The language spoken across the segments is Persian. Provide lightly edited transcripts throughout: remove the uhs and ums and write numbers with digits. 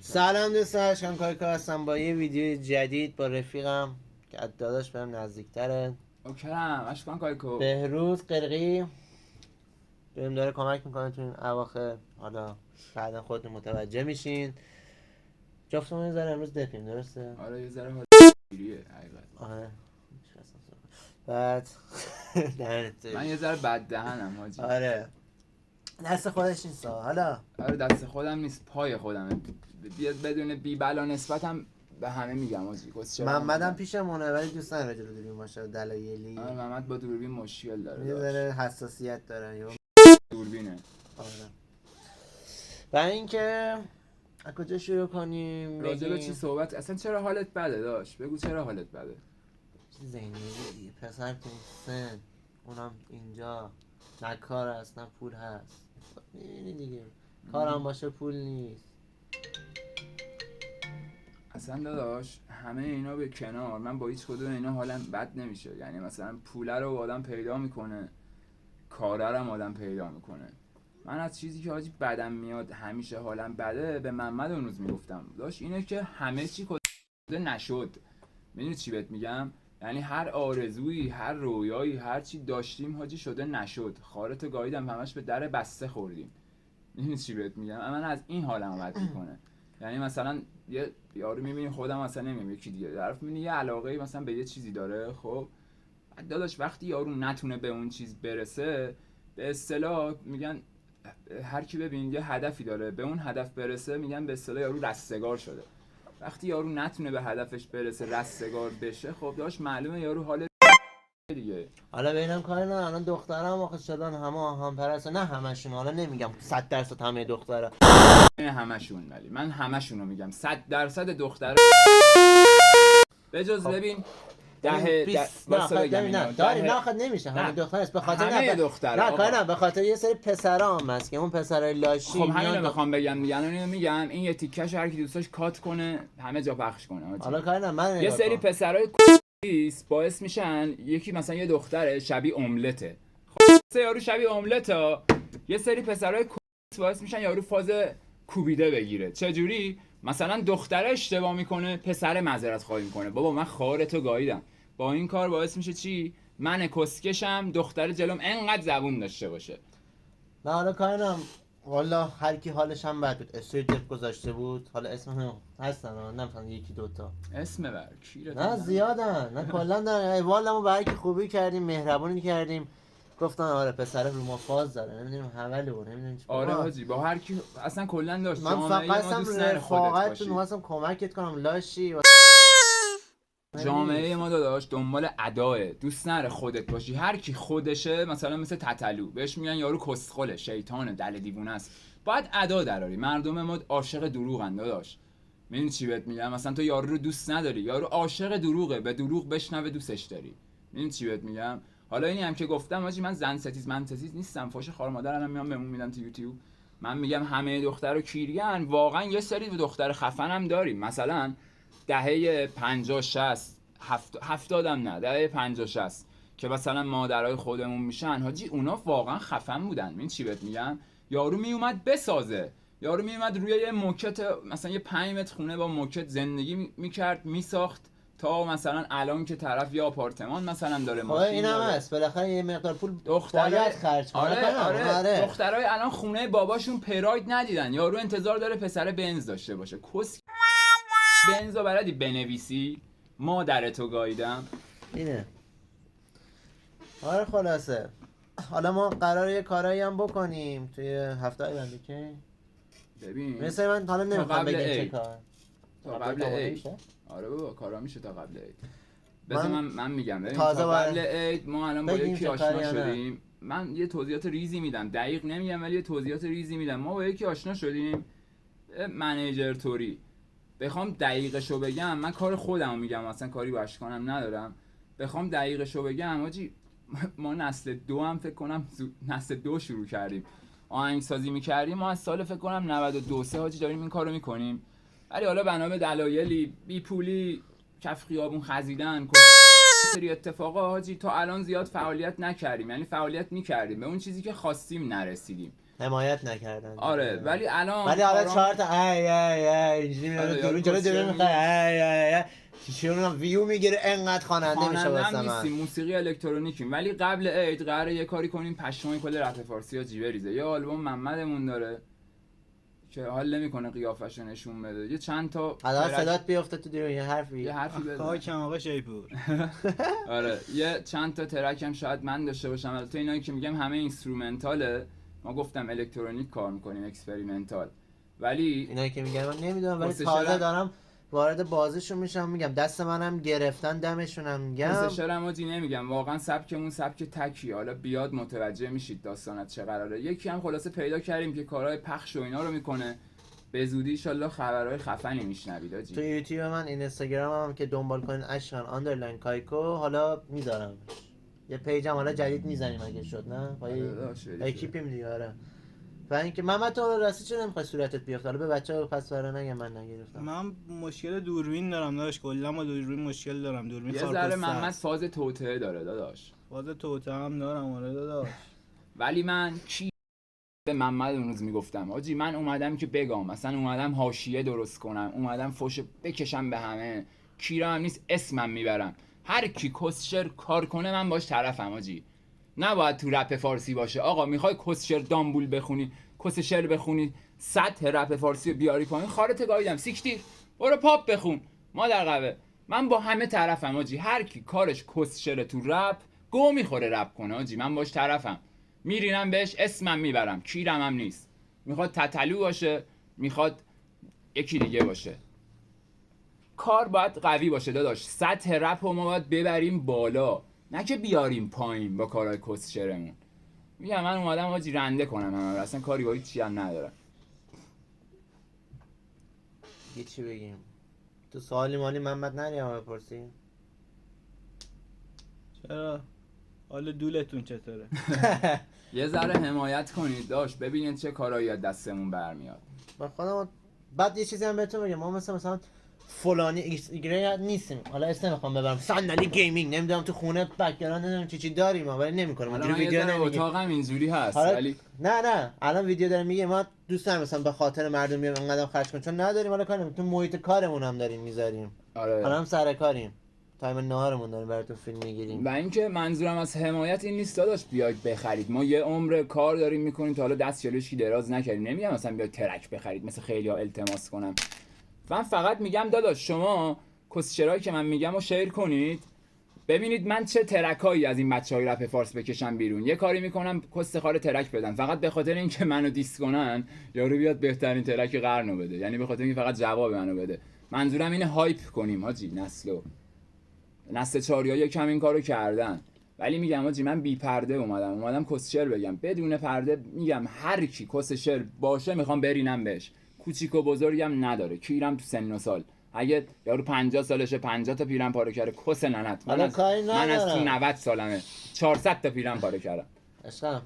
سلام دوستان، کار هستم با یه ویدیو جدید با رفیقم که از داداش بهم نزدیکتره. اوکرم اشکان کایکو بهروز قرقی بهم داره کمک میکنه تو این اواخر. حالا بعدا خودتون متوجه میشین. جفتمون یه ذره امروز دپیم، درسته؟ آره یه ذره حال گیریه حقیقت. آره بعد من یه ذره بد دهنم حاجی. آره دست خودش نیست حالا. آره دست خودم نیست، پای خودمه. بدون بی بلا نسبتم به همه میگم حاجی. محمدم پیشمونه ولی دوست نداره جلو دوربین باشه، دلایلی. آره محمد با دوربین مشکل داره، یه ذره حساسیت داره یا دوربینه. آره. برای اینکه از کجا شروع کنیم؟ راجع به چی صحبت؟ اصلا چرا حالت بده داشت؟ بگو چرا حالت بده؟ زندگی دیگه، پسر تو این سن، اونم اینجا نه کار هست نه پول هست. میبینی دیگه، کارم باشه پول نیست. اصلا داداش همه اینا به کنار، من با هیچ کدوم اینا حالم بد نمیشه. یعنی مثلا پوله رو آدم پیدا میکنه، کاره رو هم آدم پیدا میکنه. من از چیزی که حاجی بدم میاد همیشه حالم بده، به محمد اون روز میگفتم داشت اینه که همه چی کده نشد. میدونی چی بهت میگم؟ یعنی هر آرزویی، هر رویایی، هر چی داشتیم حاجی شده نشد. خارتو گاییدم همش به در بسته خوردیم. میدونی چی بهت میگم؟ من از این حالم بد میکنه. یعنی مثلا یه یارو میبینی، خودم مثلا نمیگم یکی دیگه طرف میبینی یه علاقه مثلا به یه چیزی داره، خب داداش وقتی یارو نتونه به اون چیز برسه، به اصطلاح میگن هر کی ببین یه هدفی داره به اون هدف برسه، میگن به اصطلاح یارو رستگار شده. وقتی یارو نتونه به هدفش برسه، رستگار بشه، خب داش معلومه یارو حال دیگه. حالا ببینم کاری نه، الان دخترم آخه شدن هم پرسته، نه همشون، حالا نمیگم 100% همه دخترا، همشون، ولی من همشونو میگم 100% دختره به جز ببین نه داریم، نه خود نمیشه همه دختر است، به خاطر همه دختر نه کاری نه، به خاطر یه سری پسرا هم هست که اون پسرای لاشی. خب همینو میخوام بگم، میگم این یه تیکش هر کی دوستاش کات کنه همه جا پخش کنه. حالا کاری نه، من یه سری پسرای باعث میشن، یکی مثلا یه دختره شبیه املته، خب یارو شبیه املته، یه سری پسرای باعث میشن یارو فاز کوبیده بگیره. چه جوری؟ مثلا دختره اشتباه میکنه، پسر معذرت خواهی میکنه، بابا من خارتو گاییدم. با این کار باعث میشه چی؟ من کسکشم، دختر جلوم انقدر زبون داشته باشه. نه حالا کاری نه، والا هر کی حالش هم بد بود استوری دپ گذاشته بود، حالا اسم هستن نمی‌فهمم یکی دوتا اسم بر کیره، نه زیادن، نه کلا نه والامو به هر کی خوبی کردیم، مهربونی کردیم، گفتن آره پسر رو ما فاز داره، نمیدونیم حواله بود، نمیدونیم چی. آره حاجی با هر کی اصلا کلا داشت من فقط رفاقت می‌خواستم کمکت کنم لاشی. جامعه ما داداش دنبال اداه، دوست نره خودت باشی. هر کی خودشه، مثلا مثل تتلو بهش میگن یارو کسخله، شیطانه، دل دیوونه است، باید ادا دراری. مردم ما عاشق دروغن داداش. میدونی چی بهت میگم؟ مثلا تو یارو رو دوست نداری، یارو عاشق دروغه، به دروغ بشنوه دوستش داری. میدونی چی بهت میگم؟ حالا اینی هم که گفتم حاجی، من زن ستیز من ستیز نیستم، فوش خار مادر الان میام بهمون میدن تو یوتیوب. من میگم همه دخترا کیریان، واقعا یه سری دختر خفن هم داریم. مثلا دهه 50 60 70 هم نه، دهه 50 60 که مثلا مادرای خودمون میشن حاجی، اونا واقعا خفن بودن. این چی بهت میگم؟ یارو میومد بسازه، یارو میومد روی یه موکت، مثلا یه 5 متر خونه با موکت زندگی میکرد، میساخت، تا مثلا الان که طرف یه آپارتمان مثلا داره، ماشین این هم داره. هست، بالاخره یه مقدار پول دخترای باید خرج کنه. آره. دخترای الان خونه باباشون پراید ندیدن، یارو انتظار داره پسر بنز داشته باشه. کس بنزو بلدی بنویسی؟ مادرتو گاییدم. اینه. آره خلاصه حالا ما قراره یه کارایی هم بکنیم توی هفته آینده که ببین مثل من حالا نمیخوام بگم چه کار تا قبل عید. آره بابا کارا میشه تا قبل عید. من میگم ببین تا قبل عید ما الان با یکی آشنا شدیم. من یه توضیحات ریزی میدم، دقیق نمیگم ولی یه توضیحات ریزی میدم. ما با یکی آشنا شدیم، منیجر توری. بخوام دقیقشو بگم، من کار خودمو میگم، اصلا کاری با اشکانم ندارم. بخوام دقیقشو بگم حاجی، ما نسل 2 هم فکر کنم نسل 2 شروع کردیم آهنگسازی میکردیم. ما از سال فکر کنم 92 3 حاجی داریم این کارو میکنیم. ولی حالا بنا به دلایلی، بی پولی، کف خیابون خزیدن، سری اتفاقا حاجی تا الان زیاد فعالیت نکردیم. یعنی فعالیت میکردیم، به اون چیزی که خواستیم نرسیدیم. حمایت نکردن. آره ولی الان حالا کارام- 4 تا ای اینجوری میاد آره، دورون یارو جلو کسچر میخواد ای چون ویو میگیره انقدر خواننده میشه خواننده واسه هم من. نیستیم، موسیقی الکترونیکیم، ولی قبل عید قراره یه کاری کنیم پشمای کل رپ فارسی ها جیبه ریزه. یه آلبوم محمدمون داره که حال نمیکنه قیافش رو نشون بده، یه چند تا حالا ترک- صدات بیفته تو دیو یه حرفی یه حرفی بزن. خاکم آقا شیپور. آره یه چند تا ترک هم شاید من داشته باشم. البته اینایی که میگم همه اینسترومنتاله، ما گفتم الکترونیک کار میکنیم، اکسپریمنتال، ولی اینایی که میگن من نمیدونم، ولی واسه تازه شعرم- دارم وارد بازیشون میشم. میگم دست منم گرفتن دمشونم میگم. واسه شعرم آجی نمیگم، واقعا سبکمون سبک تکی، حالا بیاد متوجه میشید داستانت چه قراره. یکی هم خلاصه پیدا کردیم که کارهای پخش و اینا رو میکنه، به زودی انشالله خبرهای خفنی میشنوید آجی. تو یوتیوب من این اینستاگرام هم که دنبال کنین اشکان آندرلاین کایکو حالا میذارم. یه پیجم حالا جدید میزنیم اگه شد نه با آره داداش، برید. اکیپیم دیگه. آره و اینکه محمد تو راستی چرا نمیخوای صورتت بیفته؟ حالا به بچه‌ها پس برا نگه من نگرفتم. من مشکل دوربین دارم داداش، کلا با دوربین مشکل دارم. دوربین یه خارپست ذره است. محمد فاز توطئه داره داداش، فاز توته هم دارم آره داداش. ولی من کی به محمد اون روز میگفتم آجی من اومدم که بگم، مثلا اومدم حاشیه درست کنم، اومدم فوش بکشم به همه، کیرا هم نیست اسمم میبرم، هر کی کسشر کار کنه من باش طرفم آجی. نباید تو رپ فارسی باشه آقا، میخوای کسشر دامبول بخونی، کسشر بخونی، سطح رپ فارسی رو بیاری پایین، خارت گاییدم سیکتیر، برو پاپ بخون مادر قوه. من با همه طرفم آجی، هر کی کارش کسشر تو رپ گو میخوره رپ کنه آجی، من باش طرفم، میرینم بهش اسمم میبرم، کیرم هم نیست. میخواد تتلو باشه، میخواد یکی دیگه باشه، کار باید قوی باشه داداش. سطح رپ رو ما باید ببریم بالا، نه که بیاریم پایین با کارهای کسچرمون. میگم من اومدم آجی رنده کنم همه، اصلا کاری با هیچ چی هم ندارم. یه چی بگیم؟ تو سوالی مالی محمد نریم بپرسی؟ چرا؟ حال دولتون چطوره؟ یه ذره حمایت کنید داشت، ببینید چه کارایی از دستمون برمیاد. من خودم بعد یه چیزی هم بهتون بگم، ما مثلا فلانی ایگره نیستیم. حالا اسم نمیخوام ببرم، صندلی گیمینگ نمیدونم تو خونه بک‌گراند نمیدونم چی داریم ولی نمیکنیم حالا اونجوری من یه ویدیو ذره نمیگیم. اتاقم اینجوری هست حالا ولی نه الان ویدیو داریم میگه ما دوست نداریم مثلا به خاطر مردم بیام اینقدر خرج کنیم، چون نداریم. حالا کاریم تو محیط کارمون هم داریم میذاریم. آره. حالا هم سر کاریم، تایم نهارمون داریم براتون فیلم میگیریم. و اینکه منظورم از حمایت این نیست داداش بیاید بخرید، ما یه عمر کار داریم میکنیم تا حالا دست جلوش کی دراز نکردیم. نمیگم مثلا بیاید ترک بخرید مثل خیلی‌ها التماس کنم، من فقط میگم داداش شما کسچرایی که من میگم رو شیر کنید، ببینید من چه ترکایی از این بچهای رپ فارس بکشم بیرون. یه کاری میکنم کستخوار ترک بدن فقط به خاطر اینکه منو دیس کنن، یارو بیاد بهترین ترک قرنو بده، یعنی به خاطر اینکه فقط جواب منو بده. منظورم اینه هایپ کنیم حاجی، نسل چاریا یکم این کارو کردن. ولی میگم حاجی من بی پرده اومدم کسچر بگم، بدون پرده میگم هر کی کسچر باشه میخوام برینم بهش، کوچیک و بزرگم نداره، کیرم تو سن و سال. اگه یارو 50 سالشه 50 تا پیرم پاره کرده کس ننت، من از تو 90 سالمه 400 تا پیرم پاره کردم. عشقم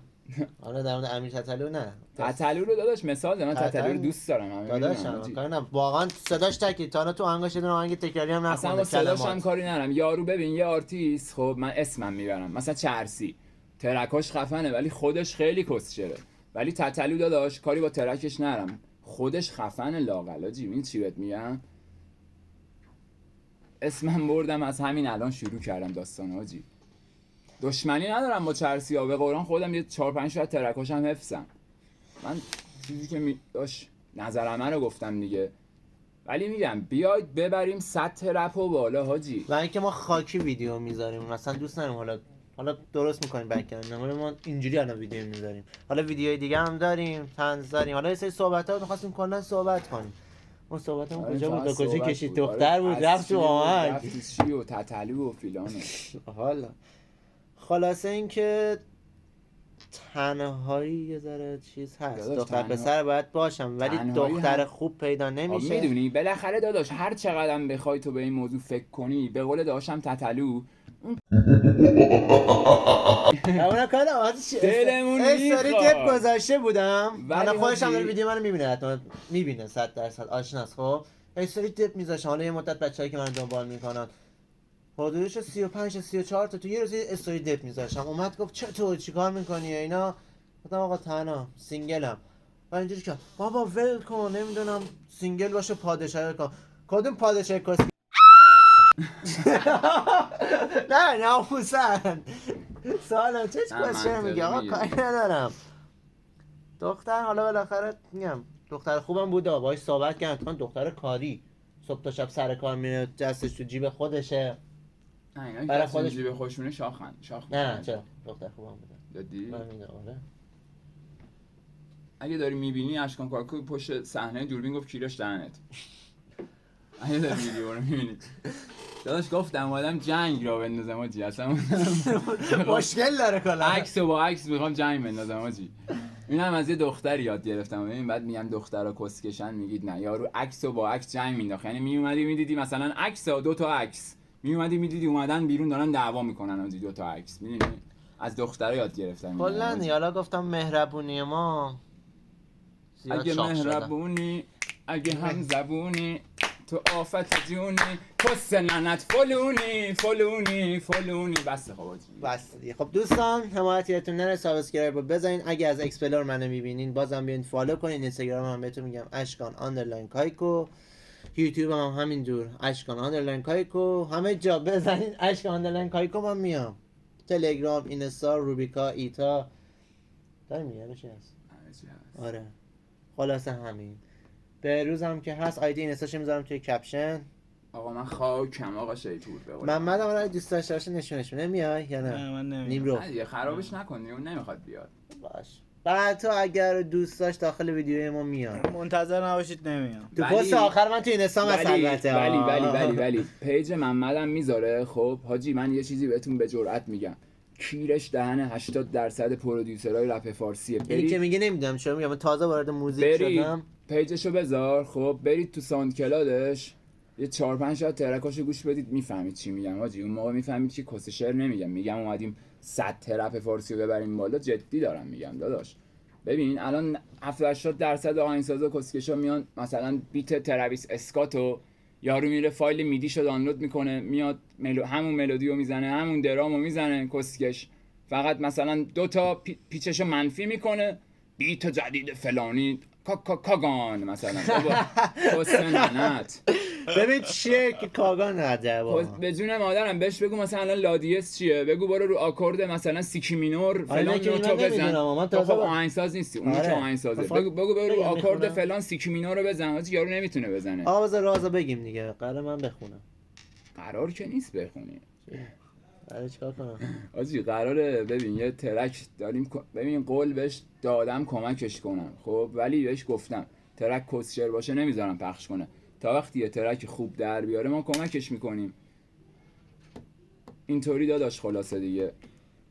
حالا در مورد امیر تتلو نه، تتلو رو داداش مثال زدم، من تتلو رو دوست دارم داداشم کاری نه واقعا صداش تکی تا تو آهنگش یه دونه آهنگ تکراری هم نخونده. اصلا با صداش هم کاری ندارم. یارو ببین یه آرتیست، خب من اسمم میبرم مثلا چرسی، ترکاش خفنه ولی خودش خیلی کسچره. ولی تتلو داداش کاری با ترکش نرم، خودش خفنه لاقل آجی. این چی بهت میگم، اسمم بردم از همین الان شروع کردم داستان آجی. دشمنی ندارم با چرسی ها، به قرآن خودم یه 4-5 تا ترکاش هم حفظم. من چیزی که داشت نظرمه رو گفتم دیگه. ولی میگم بیاید ببریم سطح رپ و بالا حاجی. و اینکه ما خاکی ویدیو میذاریم، مثلا دوست نداریم حالا درست میکنیم بک‌گراند، ما اینجوری الان ویدیو میذاریم. حالا ویدیوهای دیگه هم داریم، طنز داریم. حالا یه سری صحبت‌ها می‌خواستیم کلا صحبت کنیم. اون صحبتمون کجا بود؟ کجا کشید دختر بود رفت تو آهنگ. رفت چی و تتلو و فیلانو. حالا خلاصه اینکه تنهایی یه ذره چیز هست، دختر پسر باید باشم ولی دختر خوب پیدا نمیشه. میدونی بالاخره داداش هر چقدرم بخوای تو به این موضوع فکر کنی، به قول داشتم تتلو اونا کار دلمون استوری تپ گذاشته بودم، حالا خودش هم داره حاجی ویدیو منو میبینه، حتما میبینه 100% آشناست. خب استوری تپ میذاشم، حالا یه مدت بچه‌ای که من دنبال میکنن حدودش 35 34 تا تو یه روز استوری دپ میذاشم، اومد گفت چطور چیکار میکنی اینا، گفتم آقا تنها سینگلم و اینجوری که بابا ول کن نمیدونم سینگل باشه پادشاهی کن. کدوم پادشاهی کس نه ناموسن سوالم چه کسی میگه آقا کاری ندارم. دختر حالا بالاخره میگم دختر خوبم بوده باهاش صحبت کردم دختر کاری صبح تا شب سر کار میره دستش تو جیب خودشه نه برای اینا خودش جیب خوشونه شاخ نه چرا دختر خوبم بوده دادی؟ من میگم آره. اگه داری میبینی اشکان کاکو پشت صحنه دوربین گفت کیرش دهنت. اگه داری ویدیو رو میبینی داداش گفتم اومدم جنگ را بندازم آجی اصلا مشکل داره کلا عکس و با عکس میخوام جنگ بندازم آجی. اینم از یه دختر یاد گرفتم. ببین بعد میگم دخترا کسکشن میگید نه یارو عکس و با عکس جنگ مینداخت. یعنی میومدی میدیدی مثلا عکس و دو تا عکس میومدی میدیدی اومدن بیرون دارن دعوا میکنن آجی دو تا عکس میدونی از دخترا یاد گرفتم. کلا حالا گفتم مهربونی ما اگه مهربونی اگه هم زبونی تو آفت جونی پس ننت فلونی بس خب آجی بس دیگه. خب دوستان حمایت یادتون نره سابسکرایب رو بزنین. اگه از اکسپلور منو میبینین بازم بیاین فالو کنین. اینستاگرام هم بهتون میگم اشکان_کایکو. یوتیوب هم همینجور اشکان_کایکو. همه جا بزنین اشکان_کایکو من میام. تلگرام اینستا روبیکا ایتا داریم میگم چی هست آره خلاصه همین. به روزم که هست آیدی اینستاشو میذارم توی کپشن. آقا من خاکم آقا شیطور بقول محمد هم دوست داشته باشه نشونش نمیای یا نه من نیم نمیام. رو نه دیگه خرابش نکنی اون نمیخواد بیاد. باش. بعد تو اگر دوست داشت داخل ویدیوی ما میاد. منتظر نباشید نمیام. تو پست آخر من تو اینستام هست البته. ولی پیج محمدم میذاره. خب حاجی من یه چیزی بهتون به جرئت میگم کیرش دهن 80% پرودیوسرای رپ فارسیه. اینی که میگه نمیدونم چرا میگم من تازه وارد موزیک شدم. پیجشو بذار. خب برید تو ساوند کلادش یه 4-5 تا ترکاشو گوش بدید میفهمید چی میگم حاجی. اون موقع میفهمید که کس شعر نمیگم. میگم اومدیم 100 رپ فارسی رو ببریم بالا. جدی دارم میگم داداش. ببین الان 70-80% آهنگسازا کسکشا میان مثلا بیت ترویس اسکاتو یارو میره فایل میدیشو دانلود میکنه میاد همون ملودی رو میزنه همون درامو میزنه کسکش فقط مثلا 2 تا پیچشو منفی میکنه بیت جدید فلانی کاگان مثلا بابا کسننت ببین چیه که کاگان نده بابا به جون مادرم بهش بگو مثلا الان لادیس چیه بگو برو رو آکورد مثلا سی مینور فلان نوتو بزن. تو خب آهنگساز نیستی اون که آهنگسازه. بگو برو رو آکورد فلان سی مینور رو بزن. حاجی یارو نمیتونه بزنه. آقا بذار رازو بگیم دیگه. قرار من بخونم. قرار که نیست بخونی. قرار چیکار کنم؟ حاجی قراره ببین یه ترک داریم. ببین قول بهش دادم کمکش کنم. خب ولی بهش گفتم ترک کسچر باشه نمیذارم پخش کنه. تا وقتی یه ترک خوب در بیاره ما کمکش میکنیم. اینطوری داداش خلاصه دیگه.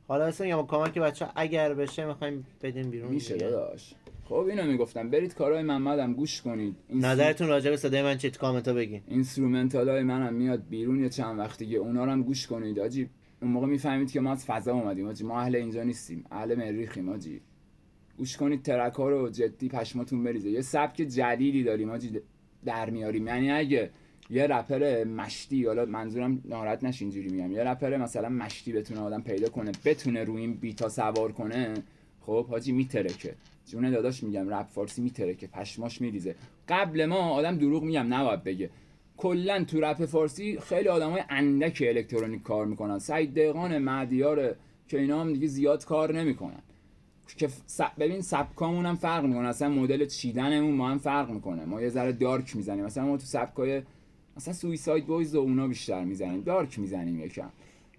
خلاصه میگم کمک بچه اگر بشه میخوایم بدیم بیرون میشه دیگه. داداش. خب اینو میگفتم برید کارهای محمدم گوش کنید. نظرتون راجع به صدای من چیه تو کامنتا بگین. اینسترومنتالای منم میاد بیرون یه چند وقت دیگه اونا رو هم گوش کنید. آجی اون موقع میفهمید که ما از فضا اومدیم. آجی ما اهل اینجا نیستیم. اهل مریخیم. آجی گوش کنید ترک ها رو جدی پشماتون بریزه. یه سبک جدیدی داریم آجی در میاریم. یعنی اگه یه رپر مشتی حالا منظورم ناراحت نشین اینجوری میگم یه رپر مثلا مشتی بتونه آدم پیدا کنه بتونه روی این بیتا سوار کنه خب حاجی میترکه. جون داداش میگم رپ فارسی میترکه پشماش میریزه. قبل ما آدم دروغ میگم نباید بگه. کلا تو رپ فارسی خیلی آدمای اندک الکترونیک کار میکنن. سعید دقان مهدیار که اینا هم دیگه زیاد کار نمیکنن. که ببین سبکامون هم فرق میکنه. اصلا مدل چیدنمون ما هم فرق میکنه. ما یه ذره دارک میزنیم. مثلا ما تو سبکای مثلا سویساید بویز و اونا بیشتر میزنیم. دارک میزنیم یکم.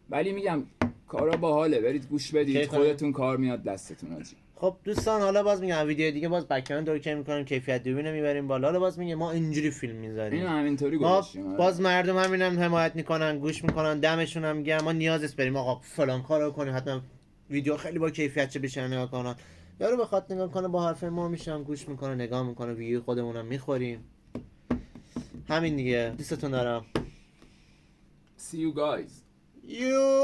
ولی میگم کارا باحاله. برید گوش بدید خودتون کار میاد دستتون آجی. خب دوستان حالا باز میگم ویدیو دیگه باز بک‌گراند دور میکنیم کیفیت دوربین میبریم بالا. حالا باز میگم ما اینجوری فیلم میذاریم. اینو همینطوری گذاشتیم. باز مردم همینم حمایت میکنن گوش میکنن دمشون هم گرم. ما نیاز نیست بریم آقا فلان کارو کنیم حتما ویدیو خیلی با کیفیت چه بشه نگاه کنن. یارو بخواد نگاه کنه با حرف ما میشم گوش میکنه نگاه میکنه ویدیو خودمونم میخوریم. همین دیگه. دوستتون دارم. See you guys. You